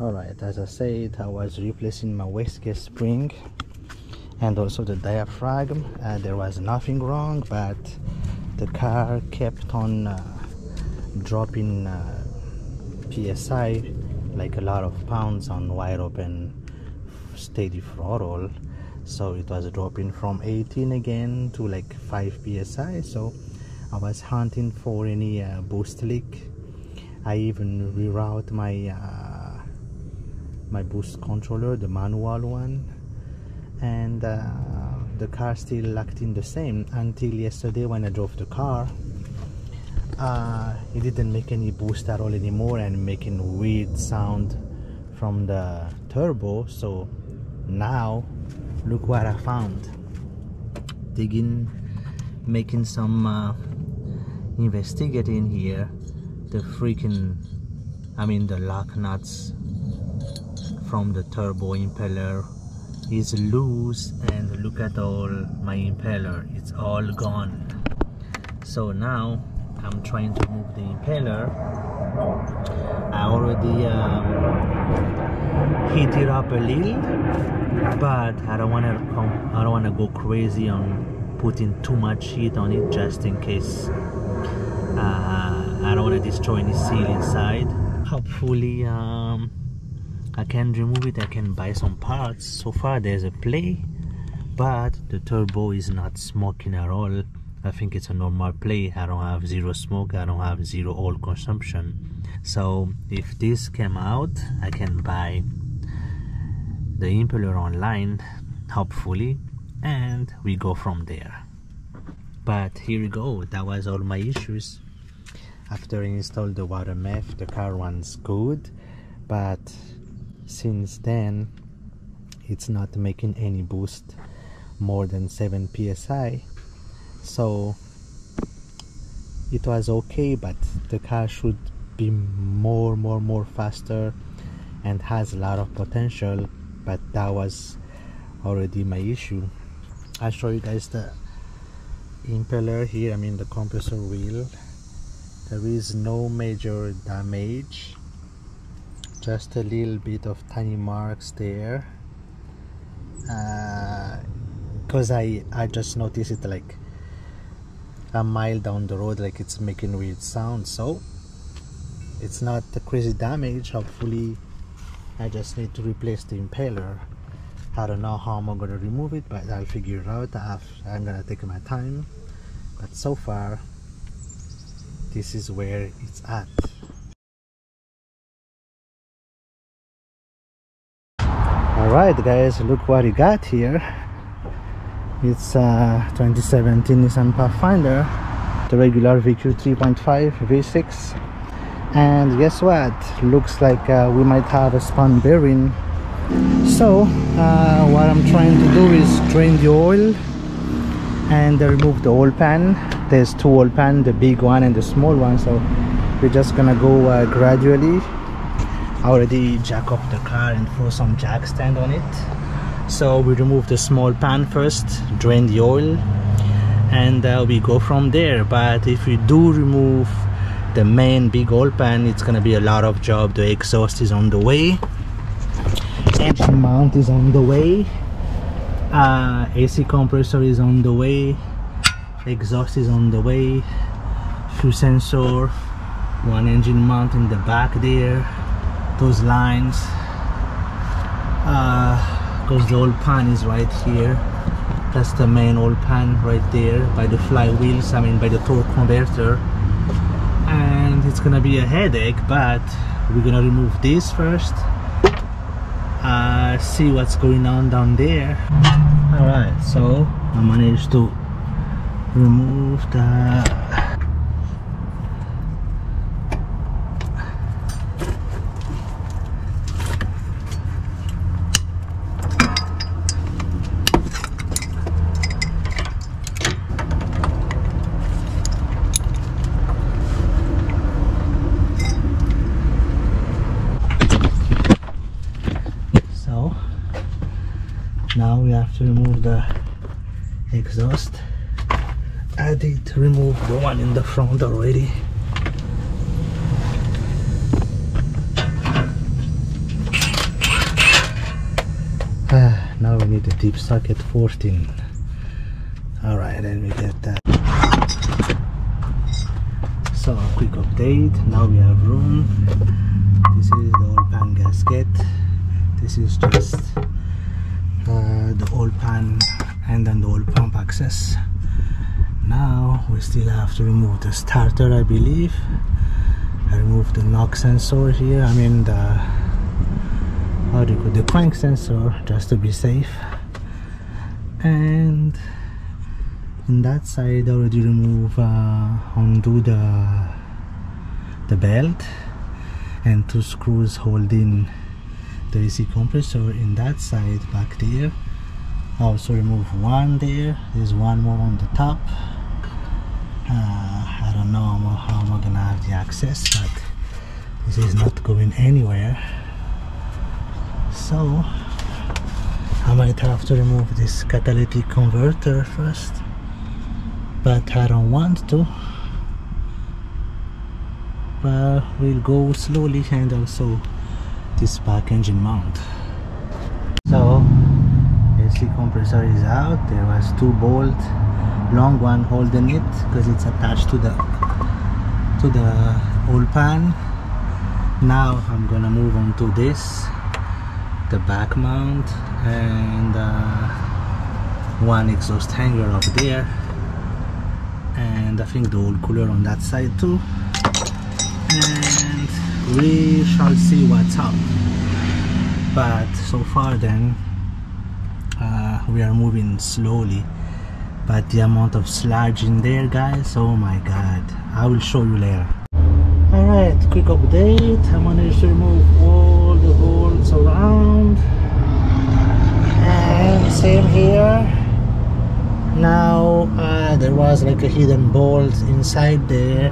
Alright, as I said, I was replacing my wastegate spring and also the diaphragm. There was nothing wrong, but the car kept on dropping PSI, like a lot of pounds on wide open steady throttle. So it was dropping from 18 again to like 5 PSI. So I was hunting for any boost leak. I even reroute my my boost controller, the manual one, and the car still acting the same until yesterday when I drove the car. It didn't make any boost at all anymore and making weird sound from the turbo. So now look what I found. Digging, making some investigating here. The the lock nuts from the turbo impeller is loose, and look at all my impeller, it's all gone. So now I'm trying to move the impeller. I already heat it up a little, but I don't want to go crazy on putting too much heat on it, just in case I don't want to destroy any seal inside. Hopefully I can remove it. I can buy some parts. So far there's a play, but the turbo is not smoking at all. I think it's a normal play. I don't have zero smoke, I don't have zero oil consumption. So if this came out, I can buy the impeller online, hopefully, and we go from there. But here we go. That was all my issues. After I installed the water meth, the car runs good, but since then it's not making any boost more than 7 PSI. So it was okay, but the car should be more faster and has a lot of potential, but that was already my issue. I'll show you guys the impeller here, the compressor wheel. There is no major damage, just a little bit of tiny marks there, because I just noticed it like a mile down the road, like it's making weird sounds. So it's not a crazy damage. Hopefully I just need to replace the impeller. I don't know how I'm gonna remove it, but I'll figure it out. I'm gonna take my time, but so far this is where it's at. Alright guys, look what we got here. It's 2017 Nissan Pathfinder, the regular VQ 3.5 V6, and guess what, looks like we might have a spun bearing. So what I'm trying to do is drain the oil and remove the oil pan. There's two oil pans, the big one and the small one, so we're just gonna go gradually. I already jack up the car and throw some jack stand on it. So we remove the small pan first, drain the oil, and we go from there. But if we do remove the main big oil pan, it's gonna be a lot of job. The exhaust is on the way, engine mount is on the way, AC compressor is on the way, exhaust is on the way, fuel sensor, one engine mount in the back there, those lines, because the oil pan is right here. That's the main oil pan right there by the flywheels, by the torque converter. And it's gonna be a headache, but we're gonna remove this first, see what's going on down there. Alright, so I managed to remove the now we have to remove the exhaust. I did remove the one in the front already. Now we need a deep socket 14. Alright, let me get that. So a quick update. Now we have room. This is the oil pan gasket. This is just the oil pan and then the oil pump access. Now we still have to remove the starter, I believe. I removed the knock sensor here. I mean the the crank sensor, just to be safe. And on that side, I already undo the belt and 2 screws holding the AC compressor. In that side back there, I also remove one there. There's one more on the top. I don't know how I'm gonna have the access, but this is not going anywhere, so I might have to remove this catalytic converter first, but I don't want to. But we'll go slowly, and also this back engine mount. So AC compressor is out. There was 2 bolts, long one holding it because it's attached to the oil pan. Now I'm gonna move on to this, the back mount, and one exhaust hanger up there, and I think the oil cooler on that side too, and we shall see what's up. But so far then we are moving slowly, but the amount of sludge in there, guys, oh my god, I will show you later. Alright, quick update. I managed to remove all the bolts around, and same here. Now there was like a hidden bolt inside there,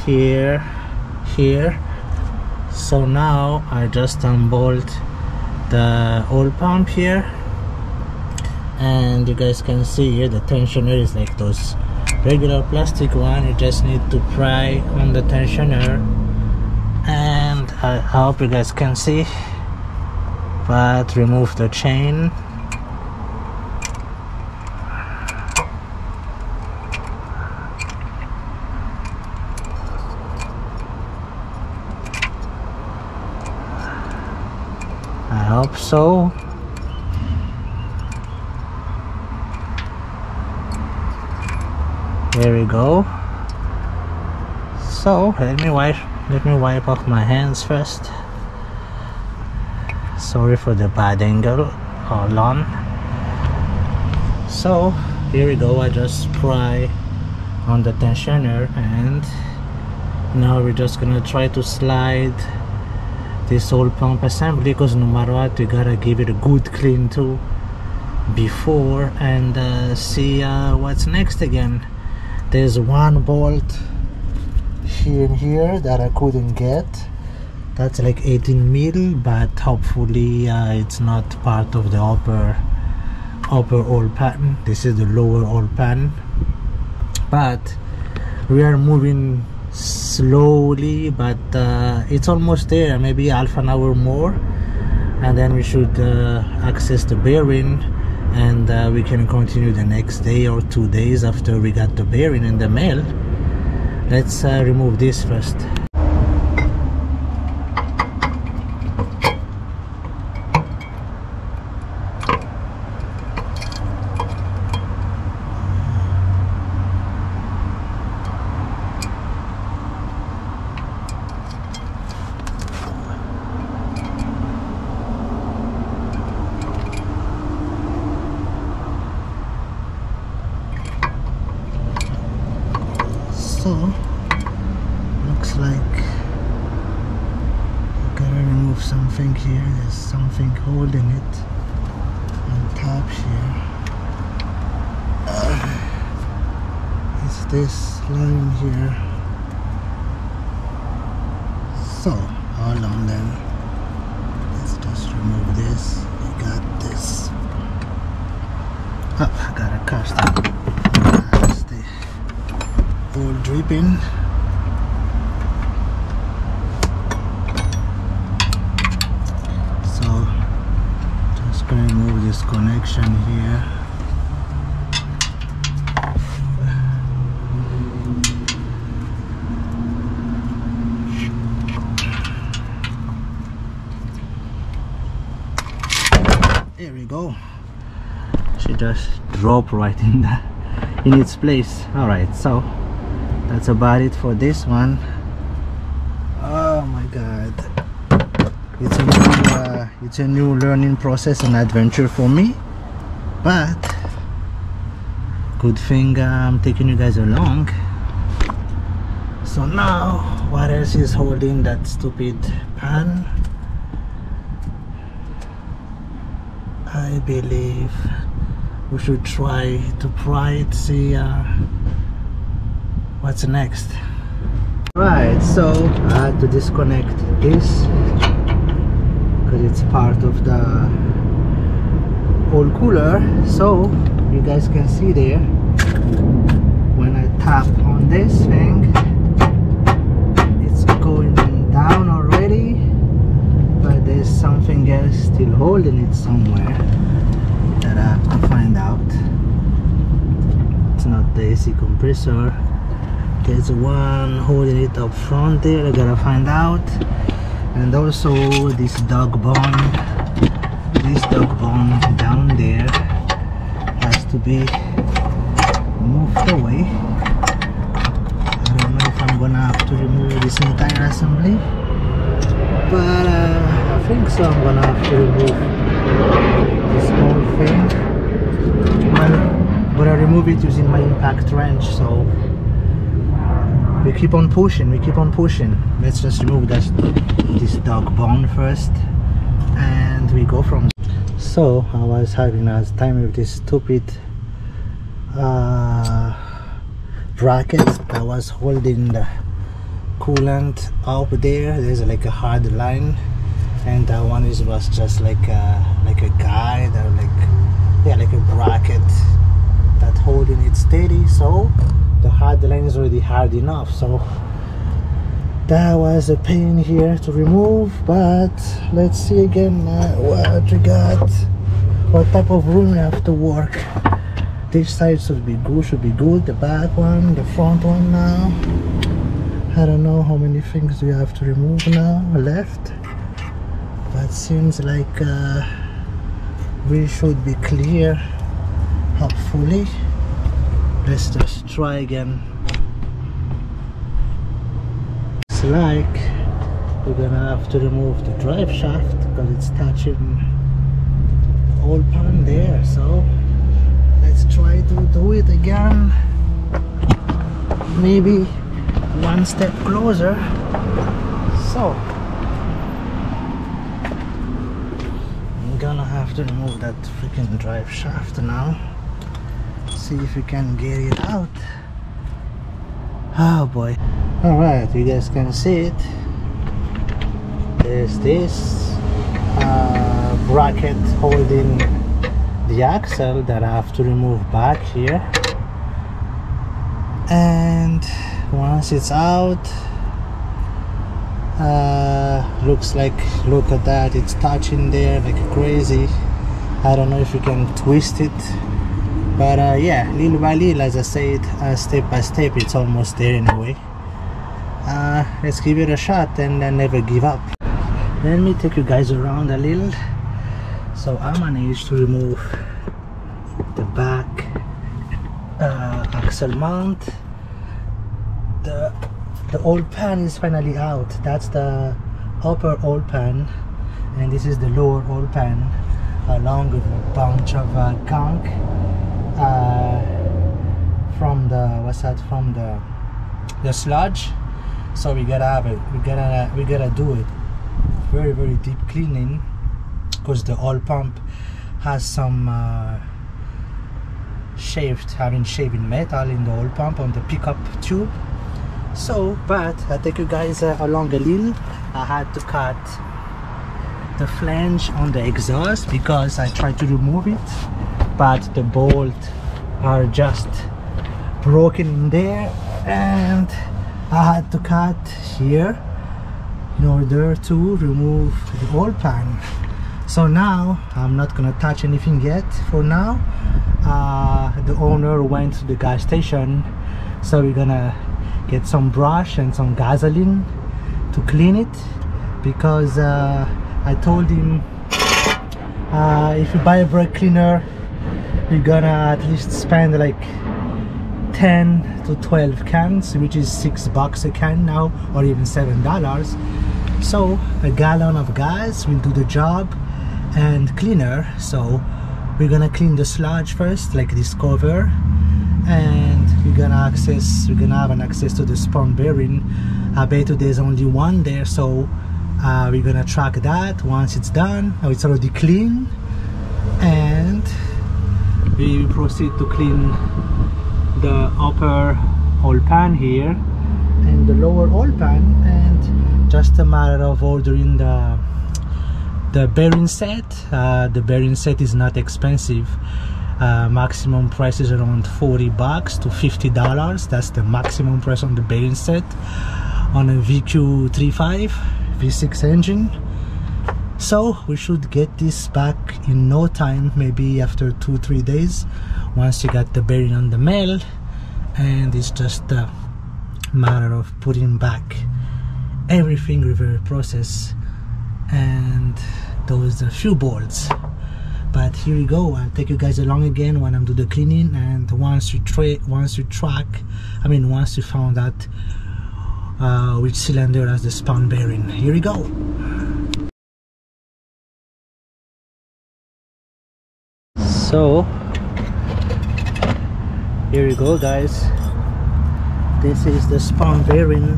here. So now I just unbolt the oil pump here, and you guys can see here the tensioner is like those regular plastic one. You just need to pry on the tensioner, and I hope you guys can see. But remove the chain. I hope so. There we go. So let me wipe off my hands first. Sorry for the bad angle or lawn. So here we go. I just pry on the tensioner, and now we're just gonna try to slide this oil pump assembly, because no matter what, we gotta give it a good clean too before, and see what's next again. There's one bolt here that I couldn't get. That's like 18 mil, but hopefully it's not part of the upper oil pan. This is the lower oil pan, but we are moving slowly, but it's almost there. Maybe half an hour more, and then we should access the bearing, and we can continue the next day or 2 days after we got the bearing in the mail. Let's remove this first. So looks like I gotta remove something here. There's something holding it on top here. It's this line here. So hold on then. Let's just remove this. We got this. Oh, I gotta catch that. Oil dripping. connection here. There we go. She just dropped right in its place. All right, so that's about it for this one. Oh my god, it's a new learning process and adventure for me, but good thing I'm taking you guys along. So now what else is holding that stupid pan? I believe we should try to pry it, see what's next. Right, so I had to disconnect this because it's part of the old cooler. So you guys can see there, when I tap on this thing, it's going down already, but there's something else still holding it somewhere that I have to find out. It's not the AC compressor. There's one holding it up front there, I gotta find out. And also this dog bone down there has to be moved away. I don't know if I'm gonna have to remove this entire assembly, but I think so. I'm gonna have to remove this whole thing. Well, I'm gonna remove it using my impact wrench, so we keep on pushing. Let's just remove this dog bone first, and we go from there. So I was having a time with this stupid bracket that was holding the coolant up there. There's like a hard line, and that one was just like a guide, or like a bracket that holding it steady. So the hard line is already hard enough, so that was a pain here to remove. But let's see again what we got, what type of room we have to work. This side should be good, the back one, the front one. Now I don't know how many things we have to remove now left, but seems like we should be clear, hopefully. Let's just try again. It's like we're gonna have to remove the drive shaft because it's touching the old pan there. So let's try to do it again, maybe one step closer. So I'm gonna have to remove that freaking drive shaft now. See if we can get it out. Oh boy. All right, you guys can see it. There's this bracket holding the axle that I have to remove back here, and once it's out, looks like, look at that, it's touching there like crazy. I don't know if you can twist it, but yeah, little by little, as I said, step by step, it's almost there anyway. Let's give it a shot and never give up. Let me take you guys around a little. So I managed to remove the back axle mount. The old pan is finally out. That's the upper old pan, and this is the lower old pan, along with a bunch of gunk from the sludge. So we gotta do it very, very deep cleaning, because the oil pump has some shaved metal in the oil pump on the pickup tube. So, but I take you guys along a little. I had to cut the flange on the exhaust because I tried to remove it, but the bolts are just broken in there, and I had to cut here in order to remove the oil pan. So now I'm not gonna touch anything yet for now. The owner went to the gas station, so we're gonna get some brush and some gasoline to clean it, because I told him if you buy a brake cleaner, you're gonna at least spend like 10 to 12 cans, which is $6 a can now, or even $7. So a gallon of gas will do the job, and cleaner. So we're gonna clean the sludge first, like this cover, and we're gonna have an access to the spawn bearing. I bet you there's only one there, so we're gonna track that once it's done. Now it's already clean, and we proceed to clean the upper oil pan here and the lower oil pan, and just a matter of ordering the bearing set. The bearing set is not expensive. Maximum price is around $40 to $50. That's the maximum price on the bearing set on a VQ35 V6 engine. So we should get this back in no time, maybe after 2-3 days, once you got the bearing on the mail, and it's just a matter of putting back everything, reverse process, and those few bolts. But here we go. I'll take you guys along again when I'm doing the cleaning, and once you found out which cylinder has the spawn bearing. Here we go. So here we go, guys. This is the spawn bearing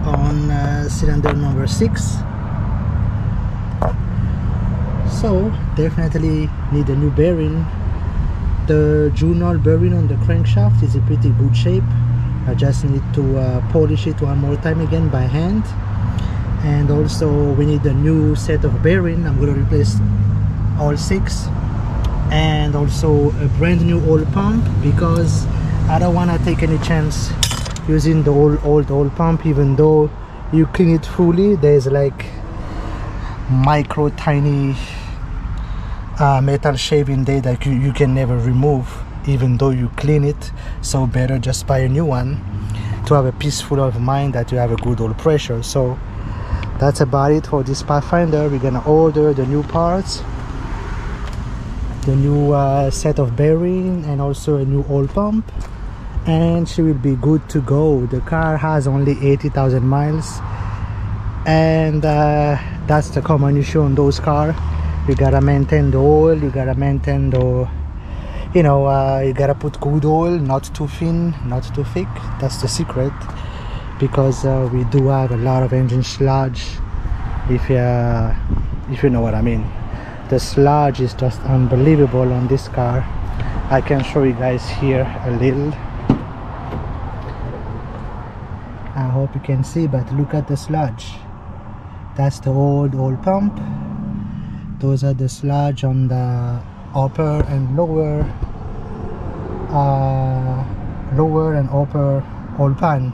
on cylinder number 6. So definitely need a new bearing. The journal bearing on the crankshaft is in pretty good shape. I just need to polish it one more time again by hand. And also we need a new set of bearing. I'm going to replace all 6, and also a brand new oil pump, because I don't want to take any chance using the old oil pump. Even though you clean it fully, there's like micro tiny metal shaving there that you can never remove, even though you clean it. So better just buy a new one to have a peaceful of mind that you have a good oil pressure. So that's about it for this Pathfinder. We're gonna order the new parts, the new set of bearing, and also a new oil pump, and she will be good to go. The car has only 80,000 miles, and that's the common issue on those cars. You gotta maintain the oil, you gotta maintain the, you gotta put good oil, not too thin, not too thick. That's the secret, because we do have a lot of engine sludge, if you know what I mean. The sludge is just unbelievable on this car. I can show you guys here a little. I hope you can see, but look at the sludge. That's the old oil pump. Those are the sludge on the upper and lower and upper oil pan.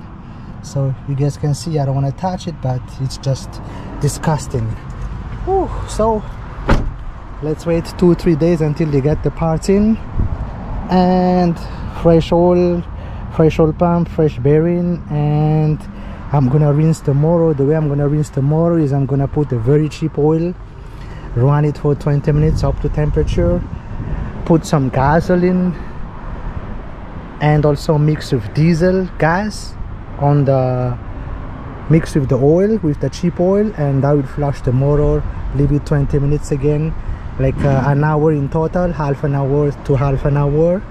So you guys can see, I don't want to touch it, but it's just disgusting. Whew. So let's wait 2-3 days until they get the parts in, and fresh oil pump, fresh bearing. And I'm gonna rinse tomorrow. The way I'm gonna rinse tomorrow is I'm gonna put a very cheap oil, run it for 20 minutes up to temperature, put some gasoline, and also mix with diesel gas on the mix with the oil, with the cheap oil, and I will flush the motor, leave it 20 minutes again, like an hour in total, half an hour to half an hour.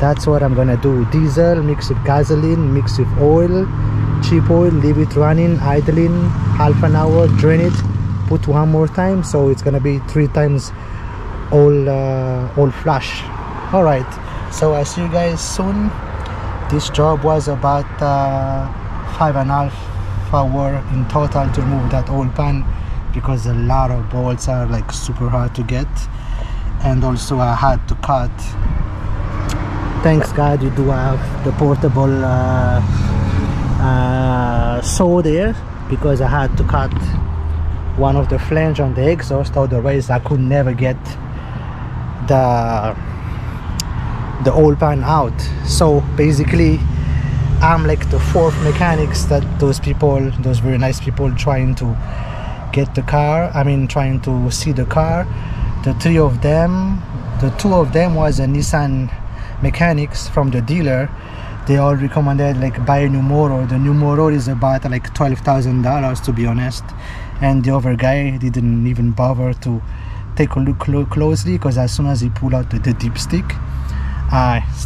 That's what I'm gonna do. Diesel mix with gasoline, mix with oil, cheap oil, leave it running, idling, half an hour, drain it, put one more time, so it's gonna be 3 times all flush. All right, so I'll see you guys soon. This job was about 5.5 hours in total to remove that oil pan, because a lot of bolts are like super hard to get, and also I had to cut. Thanks God you do have the portable saw there, because I had to cut one of the flange on the exhaust, otherwise I could never get the oil pan out. So basically I'm like the fourth mechanics that those very nice people trying to get the car, trying to see the car. The two of them was a Nissan mechanics from the dealer. They all recommended like buy a new motor. The new motor is about like $12,000 to be honest, and the other guy didn't even bother to take a look closely, because as soon as he pulled out the dipstick,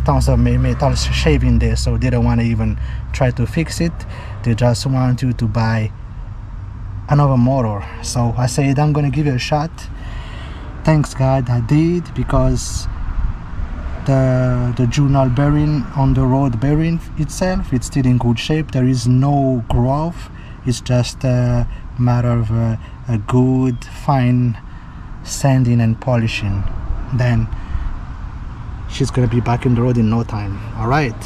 tons of metal shaving there, so they don't want to even try to fix it. They just want you to buy another motor. So I said I'm gonna give it a shot. Thanks God I did, because the journal bearing on the road bearing itself, it's still in good shape. There is no growth. It's just a matter of a good fine sanding and polishing. Then she's gonna be back in the road in no time. All right.